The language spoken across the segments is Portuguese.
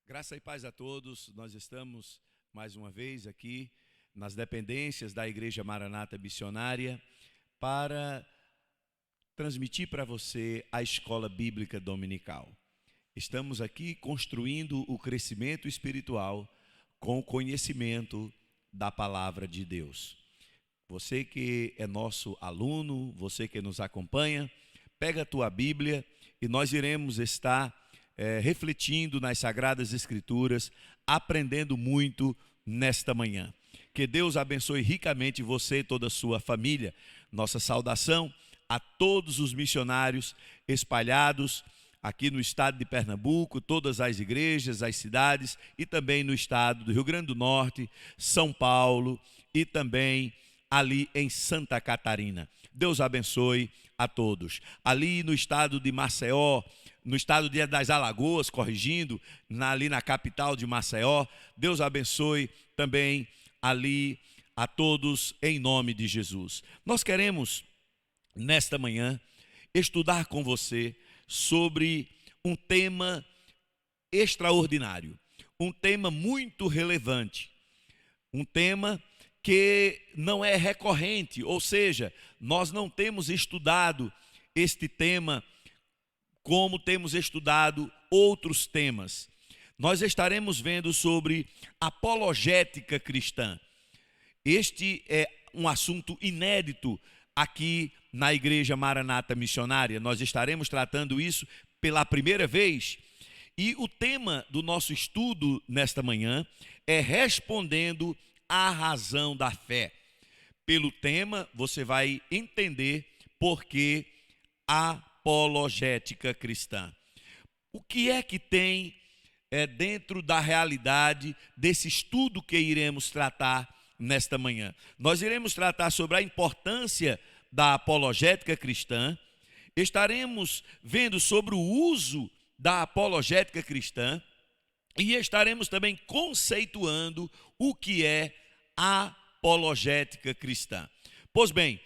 Graça e paz a todos. Nós estamos mais uma vez aqui nas dependências da Igreja Maranata Missionária para transmitir para você a escola bíblica dominical. Estamos aqui construindo o crescimento espiritual com o conhecimento da palavra de Deus. Você que é nosso aluno, você que nos acompanha, pega a tua Bíblia e nós iremos estar refletindo nas Sagradas Escrituras, aprendendo muito nesta manhã. Que Deus abençoe ricamente você e toda a sua família. Nossa saudação a todos os missionários espalhados aqui no estado de Pernambuco, todas as igrejas, as cidades e também no estado do Rio Grande do Norte, São Paulo e também ali em Santa Catarina. Deus abençoe a todos. Ali no estado de Maceió, no estado das Alagoas, corrigindo, ali na capital de Maceió, Deus abençoe também ali a todos em nome de Jesus. Nós queremos, nesta manhã, estudar com você sobre um tema extraordinário, um tema muito relevante, um tema que não é recorrente, ou seja, nós não temos estudado este tema como temos estudado outros temas. Nós estaremos vendo sobre apologética cristã. Este é um assunto inédito aqui na Igreja Maranata Missionária. Nós estaremos tratando isso pela primeira vez. E o tema do nosso estudo nesta manhã é respondendo à razão da fé. Pelo tema, você vai entender por que apologética cristã. O que é que tem dentro da realidade desse estudo que iremos tratar nesta manhã? Nós iremos tratar sobre a importância da apologética cristã, estaremos vendo sobre o uso da apologética cristã e estaremos também conceituando o que é apologética cristã. Pois bem,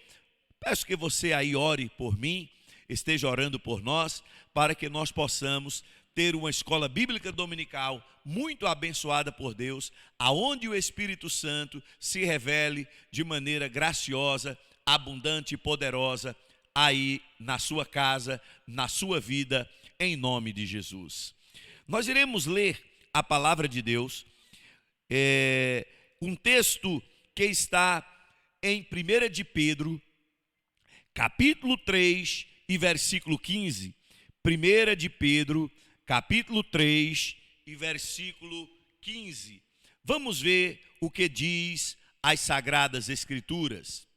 peço que você aí ore por mim, esteja orando por nós, para que nós possamos ter uma escola bíblica dominical muito abençoada por Deus, aonde o Espírito Santo se revele de maneira graciosa, abundante e poderosa aí na sua casa, na sua vida, em nome de Jesus. Nós iremos ler a palavra de Deus, um texto que está em 1 de Pedro, capítulo 3 e versículo 15. 1 de Pedro, capítulo 3 e versículo 15. Vamos ver o que diz as Sagradas Escrituras.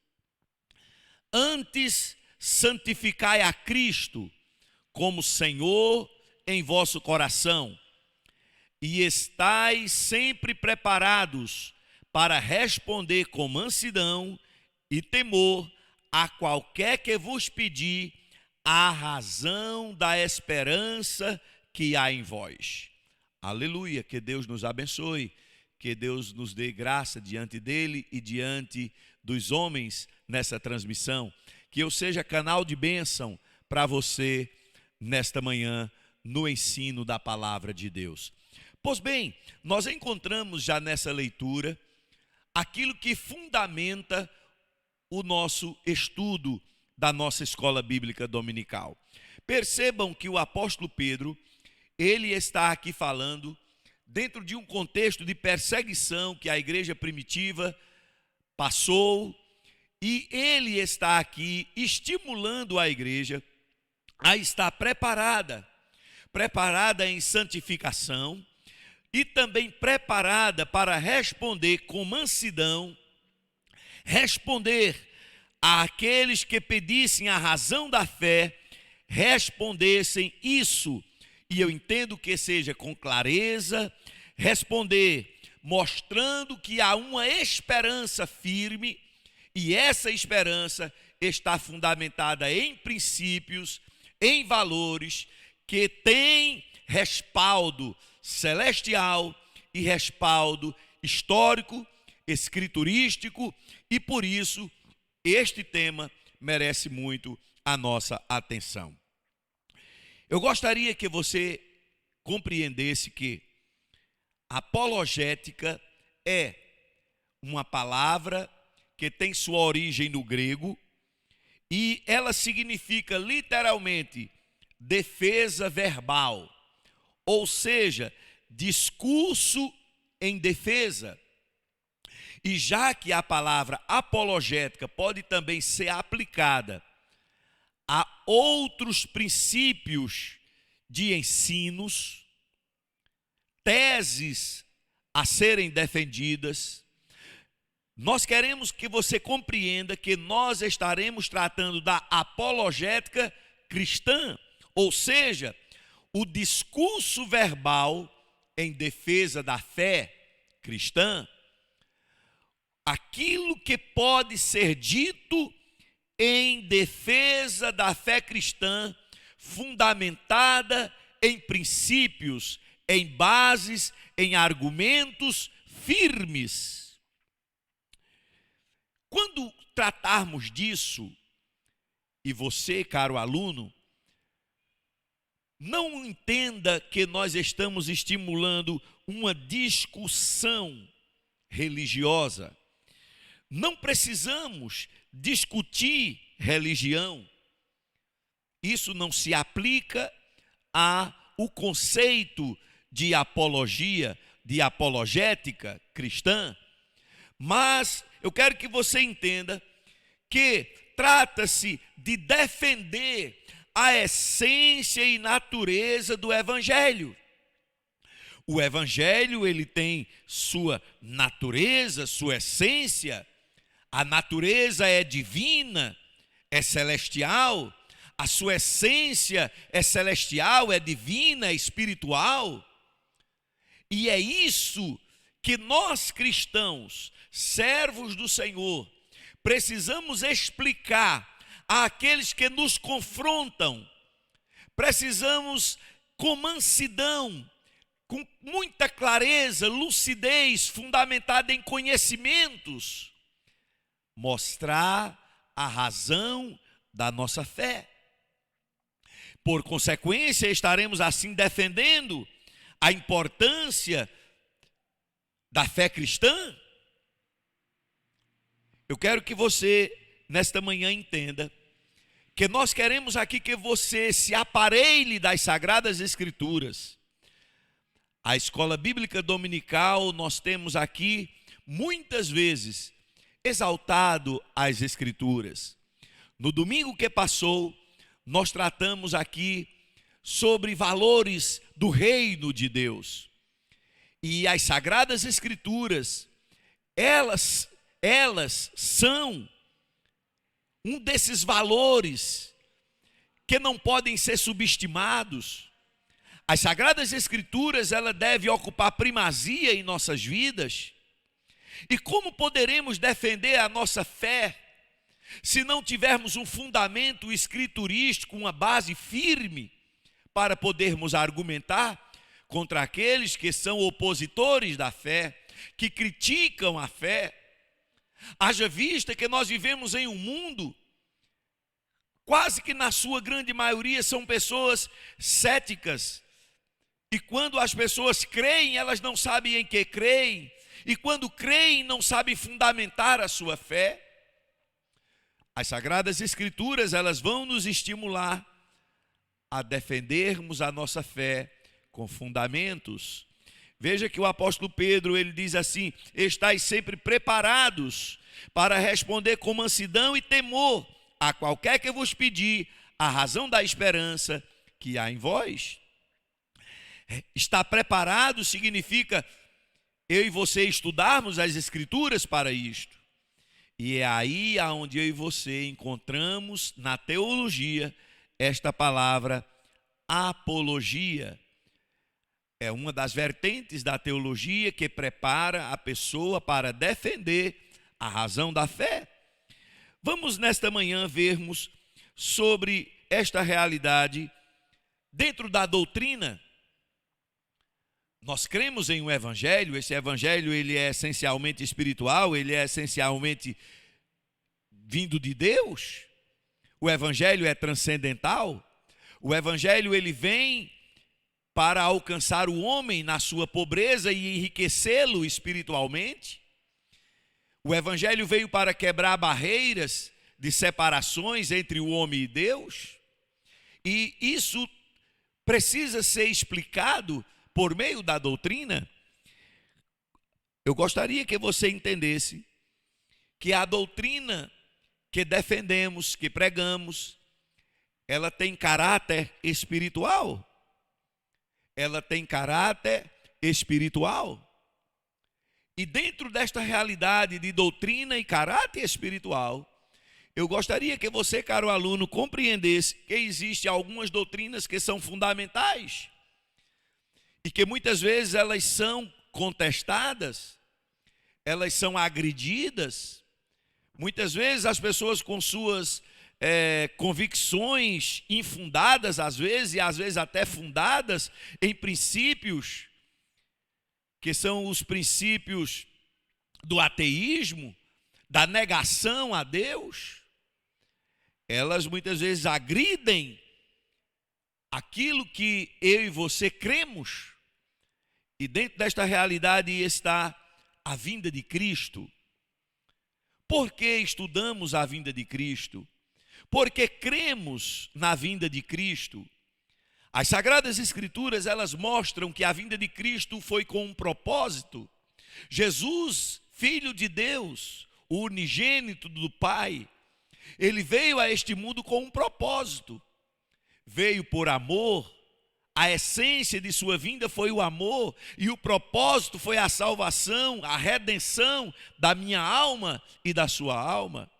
Antes, santificai a Cristo como Senhor em vosso coração, e estais sempre preparados para responder com mansidão e temor a qualquer que vos pedir a razão da esperança que há em vós. Aleluia, que Deus nos abençoe, que Deus nos dê graça diante dele e diante dos homens nessa transmissão, que eu seja canal de bênção para você nesta manhã no ensino da palavra de Deus. Pois bem, nós encontramos já nessa leitura aquilo que fundamenta o nosso estudo da nossa escola bíblica dominical. Percebam que o apóstolo Pedro, ele está aqui falando dentro de um contexto de perseguição que a igreja primitiva passou, e ele está aqui estimulando a igreja a estar preparada em santificação e também preparada para responder com mansidão, responder àqueles que pedissem a razão da fé, respondessem isso, e eu entendo que seja com clareza, responder mostrando que há uma esperança firme, e essa esperança está fundamentada em princípios, em valores, que têm respaldo celestial e respaldo histórico, escriturístico, e por isso este tema merece muito a nossa atenção. Eu gostaria que você compreendesse que Apologética é uma palavra que tem sua origem no grego e ela significa literalmente defesa verbal, ou seja, discurso em defesa. E já que a palavra apologética pode também ser aplicada a outros princípios de ensinos, teses a serem defendidas, nós queremos que você compreenda que nós estaremos tratando da apologética cristã, ou seja, o discurso verbal em defesa da fé cristã, aquilo que pode ser dito em defesa da fé cristã, fundamentada em princípios, em bases, em argumentos firmes. Quando tratarmos disso, e você, caro aluno, não entenda que nós estamos estimulando uma discussão religiosa. Não precisamos discutir religião. Isso não se aplica ao conceito de apologia, de apologética cristã. Mas eu quero que você entenda que trata-se de defender a essência e natureza do Evangelho. O Evangelho, ele tem sua natureza, sua essência. A natureza é divina, é celestial. A sua essência é celestial, é divina, é espiritual. E é isso que nós cristãos, servos do Senhor, precisamos explicar àqueles que nos confrontam. Precisamos, com mansidão, com muita clareza, lucidez, fundamentada em conhecimentos, mostrar a razão da nossa fé. Por consequência, estaremos assim defendendo a importância da fé cristã. Eu quero que você, nesta manhã, entenda que nós queremos aqui que você se aparelhe das Sagradas Escrituras. A escola bíblica dominical, nós temos aqui, muitas vezes, exaltado as Escrituras. No domingo que passou, nós tratamos aqui sobre valores do reino de Deus. E as Sagradas Escrituras, elas são um desses valores que não podem ser subestimados. As Sagradas Escrituras, ela deve ocupar primazia em nossas vidas. E como poderemos defender a nossa fé se não tivermos um fundamento escriturístico, uma base firme para podermos argumentar contra aqueles que são opositores da fé, que criticam a fé? Haja vista que nós vivemos em um mundo, quase que na sua grande maioria são pessoas céticas. E quando as pessoas creem, elas não sabem em que creem. E quando creem, não sabem fundamentar a sua fé. As Sagradas Escrituras, elas vão nos estimular a defendermos a nossa fé com fundamentos. Veja que o apóstolo Pedro, ele diz assim: estais sempre preparados para responder com mansidão e temor a qualquer que vos pedir a razão da esperança que há em vós. Estar preparado significa eu e você estudarmos as Escrituras para isto. E é aí onde eu e você encontramos na teologia esta palavra apologia. É uma das vertentes da teologia que prepara a pessoa para defender a razão da fé. Vamos nesta manhã vermos sobre esta realidade dentro da doutrina. Nós cremos em um evangelho. Esse evangelho, ele é essencialmente espiritual, ele é essencialmente vindo de Deus. O evangelho é transcendental. O evangelho, ele vem para alcançar o homem na sua pobreza e enriquecê-lo espiritualmente. O Evangelho veio para quebrar barreiras de separações entre o homem e Deus. E isso precisa ser explicado por meio da doutrina. Eu gostaria que você entendesse que a doutrina que defendemos, que pregamos, ela tem caráter espiritual. Ela tem caráter espiritual. E dentro desta realidade de doutrina e caráter espiritual, eu gostaria que você, caro aluno, compreendesse que existem algumas doutrinas que são fundamentais e que muitas vezes elas são contestadas, elas são agredidas. Muitas vezes as pessoas com suas convicções infundadas, às vezes, e às vezes até fundadas em princípios, que são os princípios do ateísmo, da negação a Deus, elas muitas vezes agridem aquilo que eu e você cremos. E dentro desta realidade está a vinda de Cristo. Por que estudamos a vinda de Cristo? Porque cremos na vinda de Cristo. As Sagradas Escrituras, elas mostram que a vinda de Cristo foi com um propósito. Jesus, Filho de Deus, o unigênito do Pai, ele veio a este mundo com um propósito. Veio por amor. A essência de sua vinda foi o amor, e o propósito foi a salvação, a redenção da minha alma e da sua alma.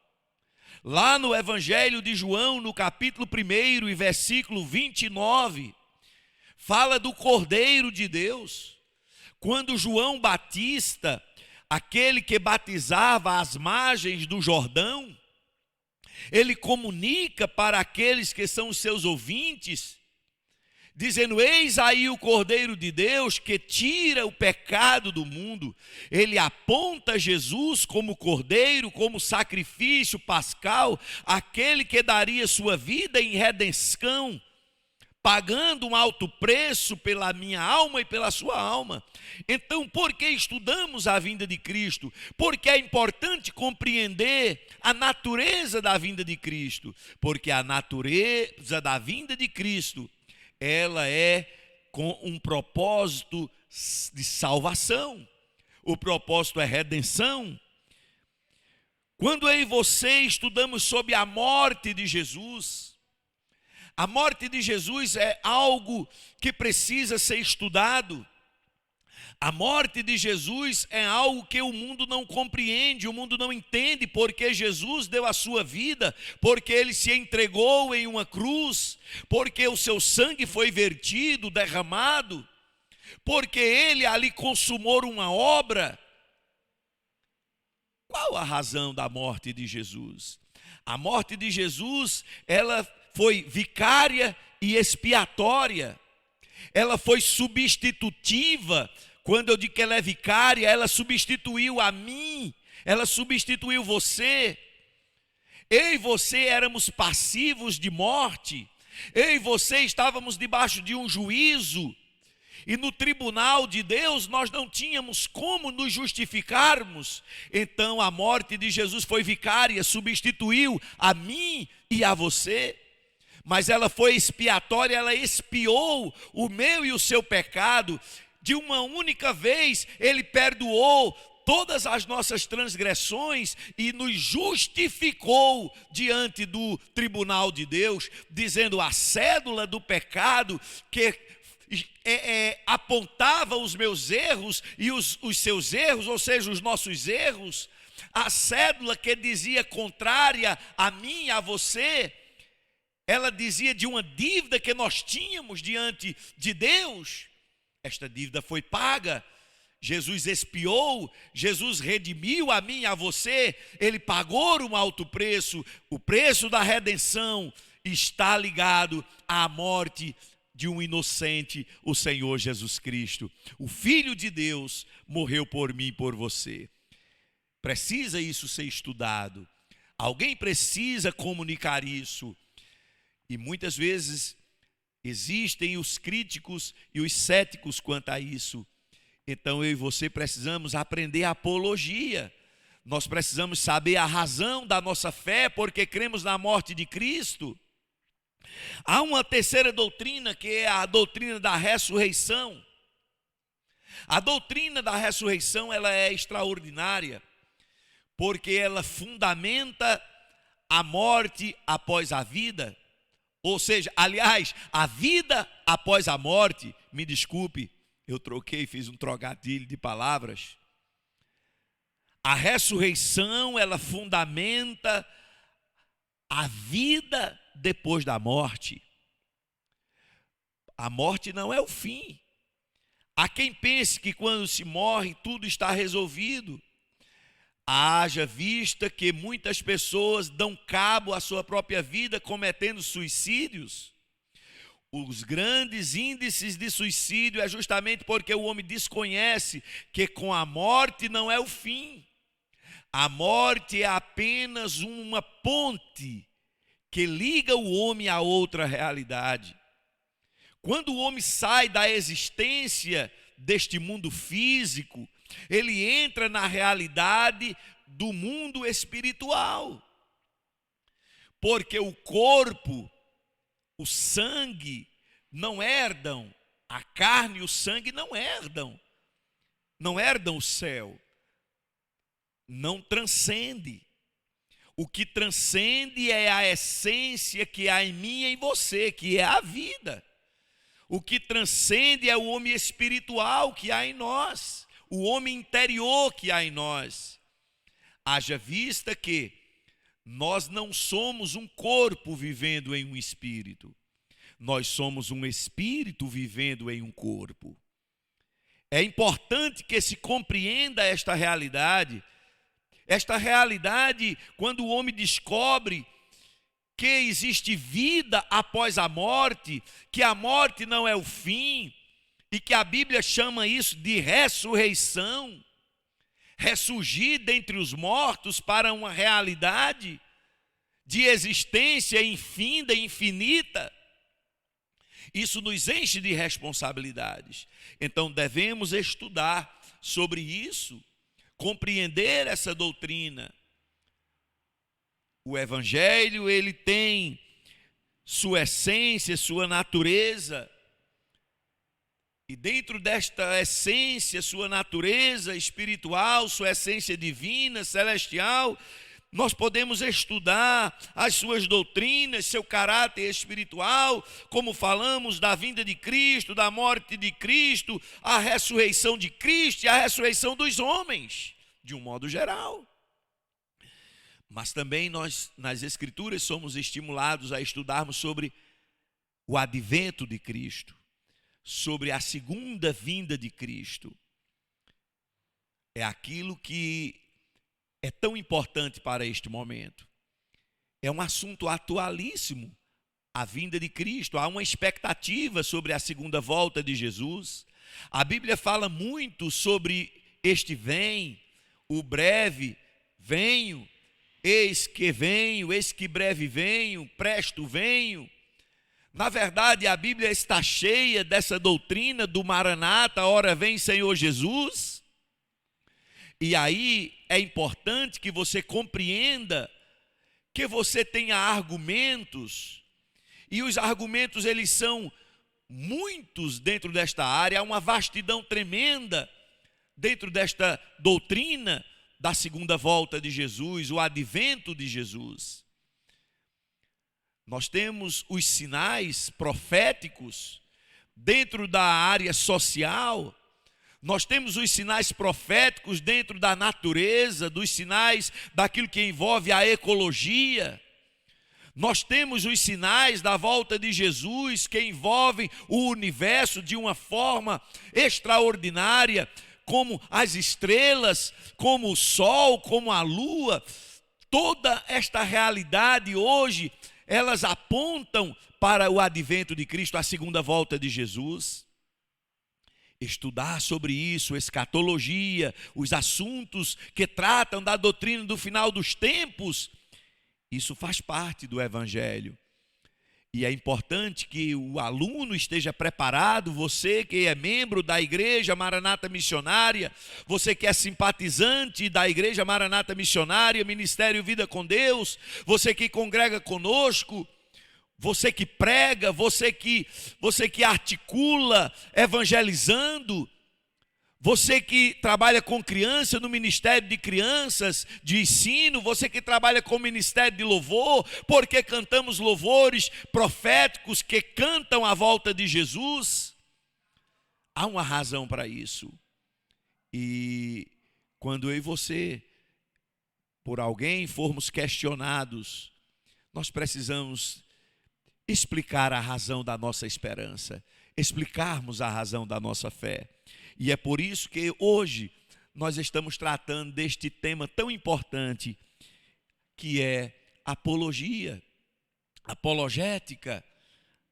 Lá no Evangelho de João, no capítulo 1 e versículo 29, fala do Cordeiro de Deus. Quando João Batista, aquele que batizava às margens do Jordão, ele comunica para aqueles que são os seus ouvintes, dizendo: eis aí o Cordeiro de Deus que tira o pecado do mundo. Ele aponta Jesus como Cordeiro, como sacrifício pascal, aquele que daria sua vida em redenção, pagando um alto preço pela minha alma e pela sua alma. Então, por que estudamos a vinda de Cristo? Porque é importante compreender a natureza da vinda de Cristo. Porque a natureza da vinda de Cristo, ela é com um propósito de salvação. O propósito é redenção. Quando eu e você estudamos sobre a morte de Jesus, a morte de Jesus é algo que precisa ser estudado. A morte de Jesus é algo que o mundo não compreende, o mundo não entende, porque Jesus deu a sua vida, porque ele se entregou em uma cruz, porque o seu sangue foi vertido, derramado, porque ele ali consumou uma obra. Qual a razão da morte de Jesus? A morte de Jesus, ela foi vicária e expiatória, ela foi substitutiva. Quando eu digo que ela é vicária, ela substituiu a mim, ela substituiu você. Eu e você éramos passivos de morte, eu e você estávamos debaixo de um juízo, e no tribunal de Deus nós não tínhamos como nos justificarmos. Então a morte de Jesus foi vicária, substituiu a mim e a você. Mas ela foi expiatória, ela expiou o meu e o seu pecado. De uma única vez, ele perdoou todas as nossas transgressões e nos justificou diante do tribunal de Deus, dizendo: a cédula do pecado que apontava os meus erros e os seus erros, ou seja, os nossos erros, a cédula que dizia contrária a mim e a você, ela dizia de uma dívida que nós tínhamos diante de Deus. Esta dívida foi paga, Jesus expiou, Jesus redimiu a mim e a você, ele pagou um alto preço. O preço da redenção está ligado à morte de um inocente, o Senhor Jesus Cristo. O Filho de Deus morreu por mim e por você. Precisa isso ser estudado, alguém precisa comunicar isso. E muitas vezes Existem os críticos e os céticos quanto a isso. Então eu e você precisamos aprender a apologia. Nós precisamos saber a razão da nossa fé, porque cremos na morte de Cristo. Há uma terceira doutrina, que é a doutrina da ressurreição. A doutrina da ressurreição, ela é extraordinária, porque ela fundamenta a morte após a vida. Ou seja, aliás, a vida após a morte. Me desculpe, eu troquei, fiz um trocadilho de palavras. A ressurreição, ela fundamenta a vida depois da morte. A morte não é o fim. Há quem pense que quando se morre tudo está resolvido. Haja vista que muitas pessoas dão cabo à sua própria vida cometendo suicídios. Os grandes índices de suicídio é justamente porque o homem desconhece que com a morte não é o fim. A morte é apenas uma ponte que liga o homem a outra realidade. Quando o homem sai da existência deste mundo físico, ele entra na realidade do mundo espiritual. Porque o corpo, o sangue não herdam, a carne e o sangue não herdam o céu. Não transcende. O que transcende é a essência que há em mim e em você, que é a vida. O que transcende é o homem espiritual que há em nós, o homem interior que há em nós. Haja vista que nós não somos um corpo vivendo em um espírito, nós somos um espírito vivendo em um corpo. É importante que se compreenda esta realidade. Esta realidade, quando o homem descobre que existe vida após a morte, que a morte não é o fim, e que a Bíblia chama isso de ressurreição, ressurgir dentre os mortos para uma realidade de existência infinda e infinita. Isso nos enche de responsabilidades. Então devemos estudar sobre isso, compreender essa doutrina. O Evangelho, ele tem sua essência, sua natureza. E dentro desta essência, sua natureza espiritual, sua essência divina, celestial, nós podemos estudar as suas doutrinas, seu caráter espiritual, como falamos da vinda de Cristo, da morte de Cristo, a ressurreição de Cristo e a ressurreição dos homens, de um modo geral. Mas também nós, nas Escrituras, somos estimulados a estudarmos sobre o advento de Cristo, sobre a segunda vinda de Cristo. É aquilo que é tão importante para este momento. É um assunto atualíssimo, a vinda de Cristo. Há uma expectativa sobre a segunda volta de Jesus. A Bíblia fala muito sobre este vem, o breve venho, eis que breve venho, presto venho. Na verdade, a Bíblia está cheia dessa doutrina do Maranata, ora vem Senhor Jesus. E aí é importante que você compreenda que você tenha argumentos, e os argumentos eles são muitos dentro desta área, há uma vastidão tremenda dentro desta doutrina da segunda volta de Jesus, o advento de Jesus. Nós temos os sinais proféticos dentro da área social, nós temos os sinais proféticos dentro da natureza, dos sinais daquilo que envolve a ecologia. Nós temos os sinais da volta de Jesus que envolvem o universo de uma forma extraordinária, como as estrelas, como o sol, como a lua. Toda esta realidade hoje, elas apontam para o advento de Cristo, a segunda volta de Jesus. Estudar sobre isso, escatologia, os assuntos que tratam da doutrina do final dos tempos, isso faz parte do Evangelho. E é importante que o aluno esteja preparado, você que é membro da Igreja Maranata Missionária, você que é simpatizante da Igreja Maranata Missionária, Ministério Vida com Deus, você que congrega conosco, você que prega, você que articula evangelizando, você que trabalha com criança no Ministério de Crianças, de ensino, você que trabalha com o Ministério de Louvor, porque cantamos louvores proféticos que cantam à volta de Jesus. Há uma razão para isso. E quando eu e você, por alguém, formos questionados, nós precisamos explicar a razão da nossa esperança, explicarmos a razão da nossa fé. E é por isso que hoje nós estamos tratando deste tema tão importante, que é apologia, apologética.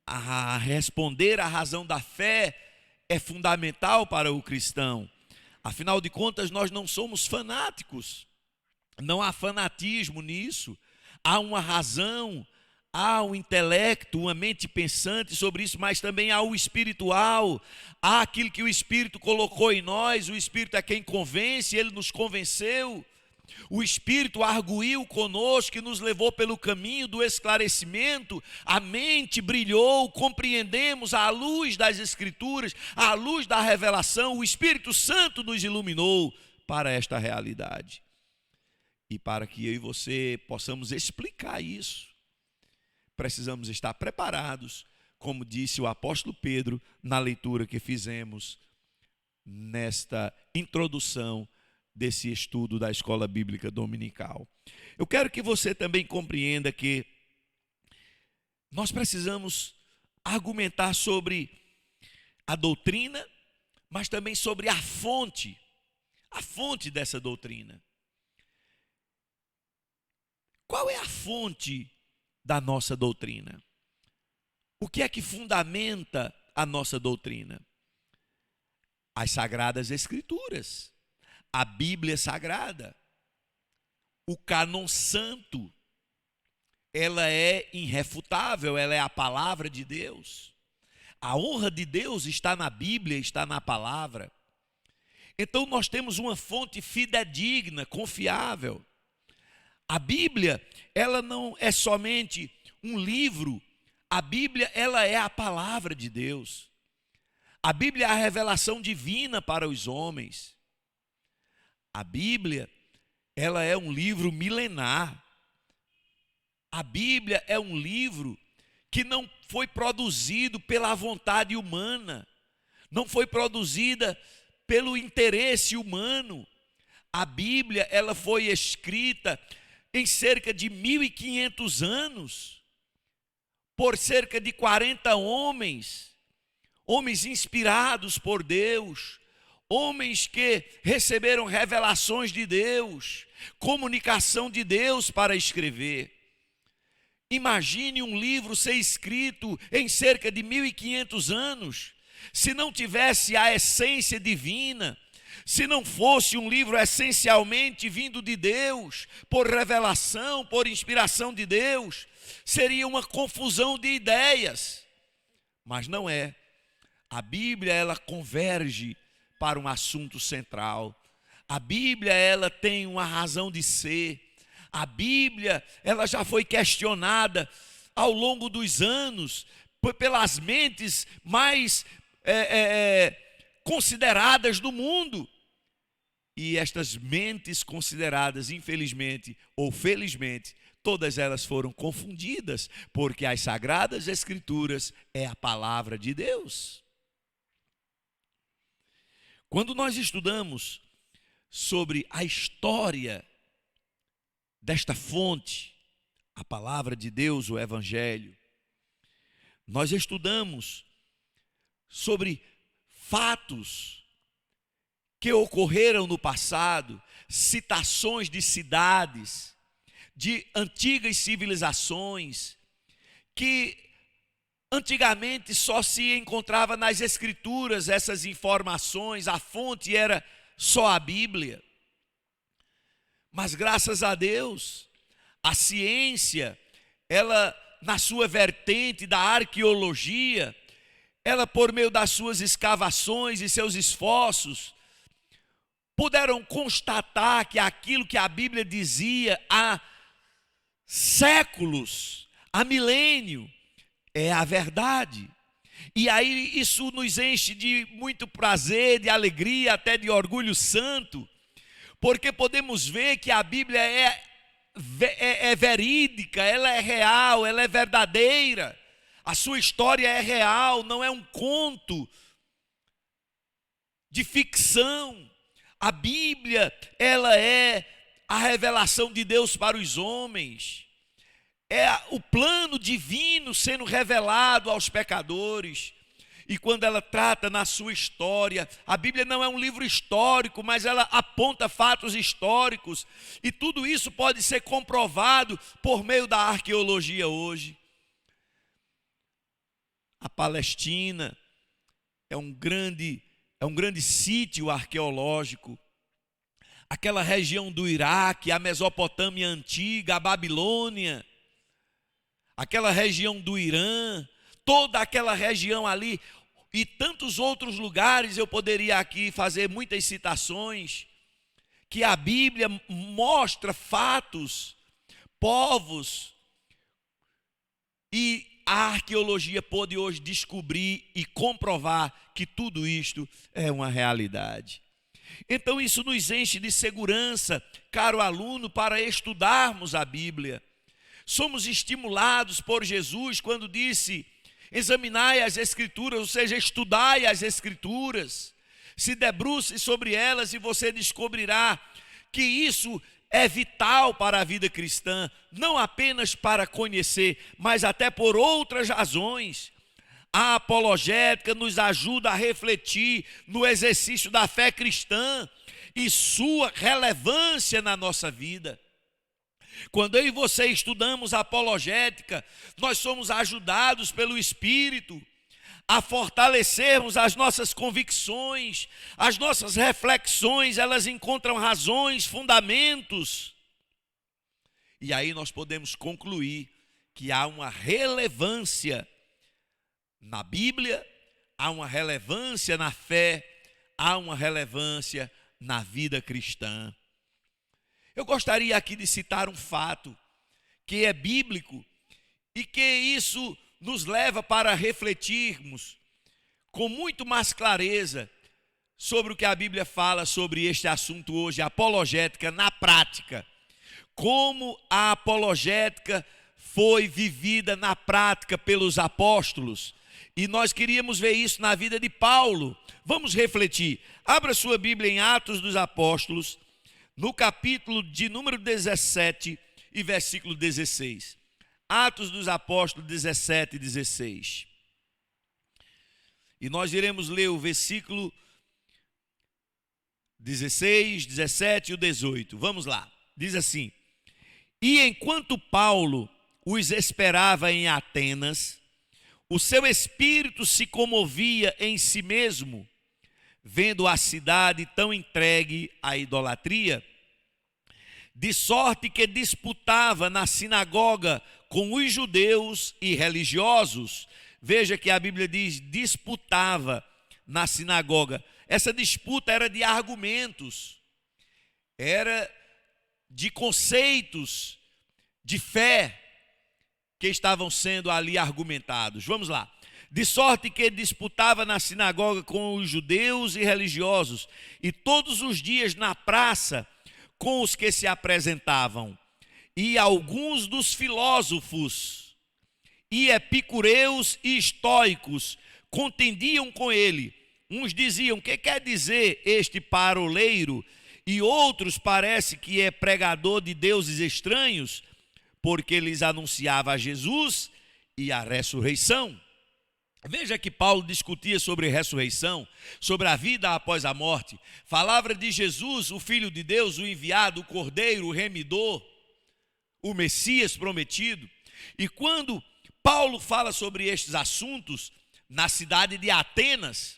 A responder à razão da fé é fundamental para o cristão. Afinal de contas, nós não somos fanáticos, não há fanatismo nisso, há uma razão, há um intelecto, uma mente pensante sobre isso, mas também há o espiritual, há aquilo que o Espírito colocou em nós, o Espírito é quem convence, ele nos convenceu, o Espírito arguiu conosco e nos levou pelo caminho do esclarecimento, a mente brilhou, compreendemos à luz das Escrituras, à luz da revelação, o Espírito Santo nos iluminou para esta realidade. E para que eu e você possamos explicar isso, precisamos estar preparados, como disse o apóstolo Pedro na leitura que fizemos nesta introdução desse estudo da Escola Bíblica Dominical. Eu quero que você também compreenda que nós precisamos argumentar sobre a doutrina, mas também sobre a fonte dessa doutrina. Qual é a fonte da nossa doutrina? O que é que fundamenta a nossa doutrina? As Sagradas Escrituras, a Bíblia Sagrada, o cânon santo, ela é irrefutável, ela é a palavra de Deus. A honra de Deus está na Bíblia, está na palavra. Então nós temos uma fonte fidedigna, confiável. A Bíblia, ela não é somente um livro, a Bíblia, ela é a palavra de Deus. A Bíblia é a revelação divina para os homens. A Bíblia, ela é um livro milenar. A Bíblia é um livro que não foi produzido pela vontade humana, não foi produzida pelo interesse humano. A Bíblia, ela foi escrita em cerca de 1500 anos, por cerca de 40 homens inspirados por Deus, homens que receberam revelações de Deus, comunicação de Deus para escrever. Imagine um livro ser escrito em cerca de 1500 anos, se não tivesse a essência divina, se não fosse um livro essencialmente vindo de Deus, por revelação, por inspiração de Deus, seria uma confusão de ideias. Mas não é. A Bíblia, ela converge para um assunto central. A Bíblia, ela tem uma razão de ser. A Bíblia, ela já foi questionada ao longo dos anos pelas mentes mais consideradas do mundo. E estas mentes consideradas, infelizmente ou felizmente, todas elas foram confundidas, porque as Sagradas Escrituras é a palavra de Deus. Quando nós estudamos sobre a história desta fonte, a palavra de Deus, o Evangelho, nós estudamos sobre fatos que ocorreram no passado, citações de cidades, de antigas civilizações, que antigamente só se encontrava nas Escrituras essas informações, a fonte era só a Bíblia. Mas graças a Deus, a ciência, ela na sua vertente da arqueologia, ela, por meio das suas escavações e seus esforços, puderam constatar que aquilo que a Bíblia dizia há séculos, há milênio, é a verdade. E aí isso nos enche de muito prazer, de alegria, até de orgulho santo, porque podemos ver que a Bíblia é verídica, ela é real, ela é verdadeira. A sua história é real, não é um conto de ficção. A Bíblia, ela é a revelação de Deus para os homens. É o plano divino sendo revelado aos pecadores. E quando ela trata na sua história, a Bíblia não é um livro histórico, mas ela aponta fatos históricos. E tudo isso pode ser comprovado por meio da arqueologia hoje. A Palestina é um grande sítio arqueológico. Aquela região do Iraque, a Mesopotâmia antiga, a Babilônia, aquela região do Irã, toda aquela região ali e tantos outros lugares, eu poderia aqui fazer muitas citações, que a Bíblia mostra fatos, povos, e a arqueologia pôde hoje descobrir e comprovar que tudo isto é uma realidade. Então isso nos enche de segurança, caro aluno, para estudarmos a Bíblia. Somos estimulados por Jesus quando disse: examinai as Escrituras, ou seja, estudai as Escrituras, se debruce sobre elas e você descobrirá que isso é vital para a vida cristã, não apenas para conhecer, mas até por outras razões. A apologética nos ajuda a refletir no exercício da fé cristã e sua relevância na nossa vida. Quando eu e você estudamos a apologética, nós somos ajudados pelo Espírito a fortalecermos as nossas convicções, as nossas reflexões, elas encontram razões, fundamentos. E aí nós podemos concluir que há uma relevância na Bíblia, há uma relevância na fé, há uma relevância na vida cristã. Eu gostaria aqui de citar um fato que é bíblico e que isso nos leva para refletirmos com muito mais clareza sobre o que a Bíblia fala sobre este assunto hoje, a apologética na prática. Como a apologética foi vivida na prática pelos apóstolos. E nós queríamos ver isso na vida de Paulo. Vamos refletir. Abra sua Bíblia em Atos dos Apóstolos, no capítulo de número 17 e versículo 16. Atos dos Apóstolos 17 e 16. E nós iremos ler o versículo 16, 17 e o 18. Vamos lá. Diz assim: e enquanto Paulo os esperava em Atenas, o seu espírito se comovia em si mesmo, vendo a cidade tão entregue à idolatria, de sorte que disputava na sinagoga com os judeus e religiosos. Veja que a Bíblia diz disputava na sinagoga. Essa disputa era de argumentos, era de conceitos de fé que estavam sendo ali argumentados. Vamos lá. De sorte que disputava na sinagoga com os judeus e religiosos, e todos os dias na praça com os que se apresentavam. E alguns dos filósofos e epicureus e estoicos contendiam com ele. Uns diziam: que quer dizer este paroleiro? E outros parece que é pregador de deuses estranhos, porque lhes anunciava a Jesus e a ressurreição. Veja que Paulo discutia sobre ressurreição, sobre a vida após a morte. Falava de Jesus, o Filho de Deus, o enviado, o Cordeiro, o remidor, o Messias prometido. E quando Paulo fala sobre estes assuntos na cidade de Atenas,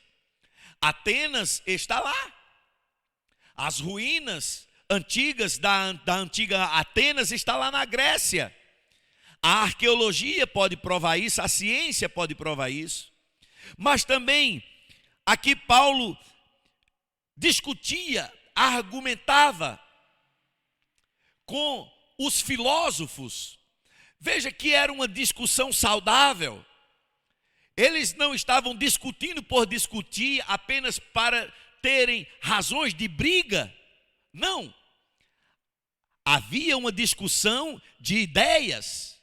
Atenas está lá. As ruínas antigas da antiga Atenas está lá na Grécia. A arqueologia pode provar isso, a ciência pode provar isso. Mas também, aqui Paulo discutia, argumentava com os filósofos. Veja que era uma discussão saudável. Eles não estavam discutindo por discutir apenas para terem razões de briga. Não. Havia uma discussão de ideias,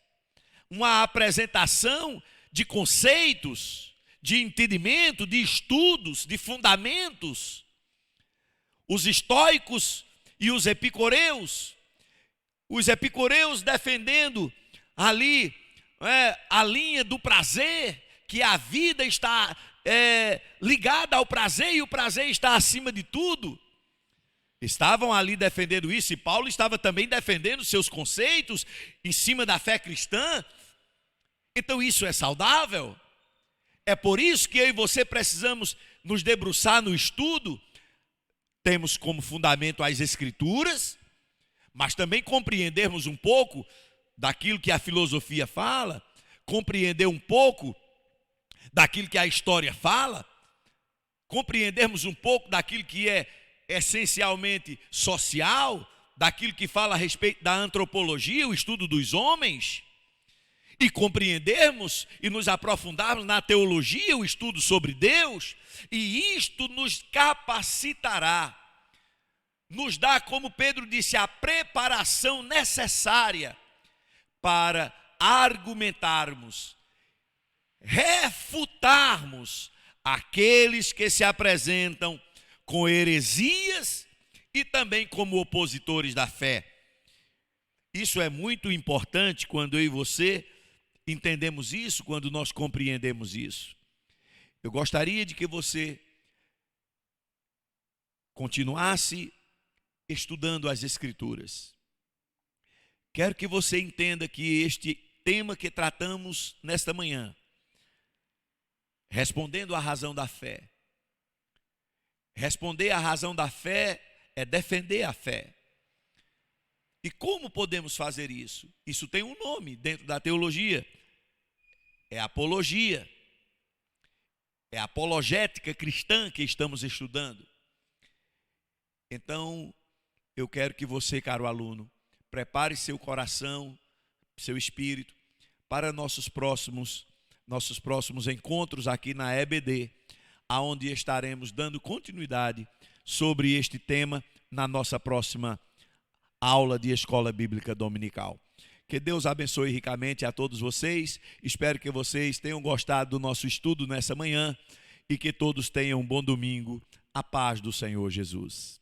uma apresentação de conceitos, de entendimento, de estudos, de fundamentos. Os estoicos e os epicureus defendendo ali a linha do prazer, que a vida está ligada ao prazer e o prazer está acima de tudo. Estavam ali defendendo isso, e Paulo estava também defendendo seus conceitos em cima da fé cristã. Então isso é saudável. É por isso que eu e você precisamos nos debruçar no estudo. Temos como fundamento as Escrituras, mas também compreendermos um pouco daquilo que a filosofia fala, compreender um pouco daquilo que a história fala, compreendermos um pouco daquilo que é essencialmente social, daquilo que fala a respeito da antropologia, o estudo dos homens, e compreendermos e nos aprofundarmos na teologia, o estudo sobre Deus, e isto nos capacitará, nos dá, como Pedro disse, a preparação necessária para argumentarmos, refutarmos aqueles que se apresentam com heresias e também como opositores da fé. Isso é muito importante quando eu e você entendemos isso, quando nós compreendemos isso. Eu gostaria de que você continuasse estudando as Escrituras. Quero que você entenda que este tema que tratamos nesta manhã, respondendo à razão da fé. Responder à razão da fé é defender a fé. E como podemos fazer isso? Isso tem um nome dentro da teologia. É apologia. É a apologética cristã que estamos estudando. Então, eu quero que você, caro aluno, prepare seu coração, seu espírito, para nossos próximos encontros aqui na EBD, aonde estaremos dando continuidade sobre este tema na nossa próxima aula de Escola Bíblica Dominical. Que Deus abençoe ricamente a todos vocês. Espero que vocês tenham gostado do nosso estudo nessa manhã e que todos tenham um bom domingo. A paz do Senhor Jesus.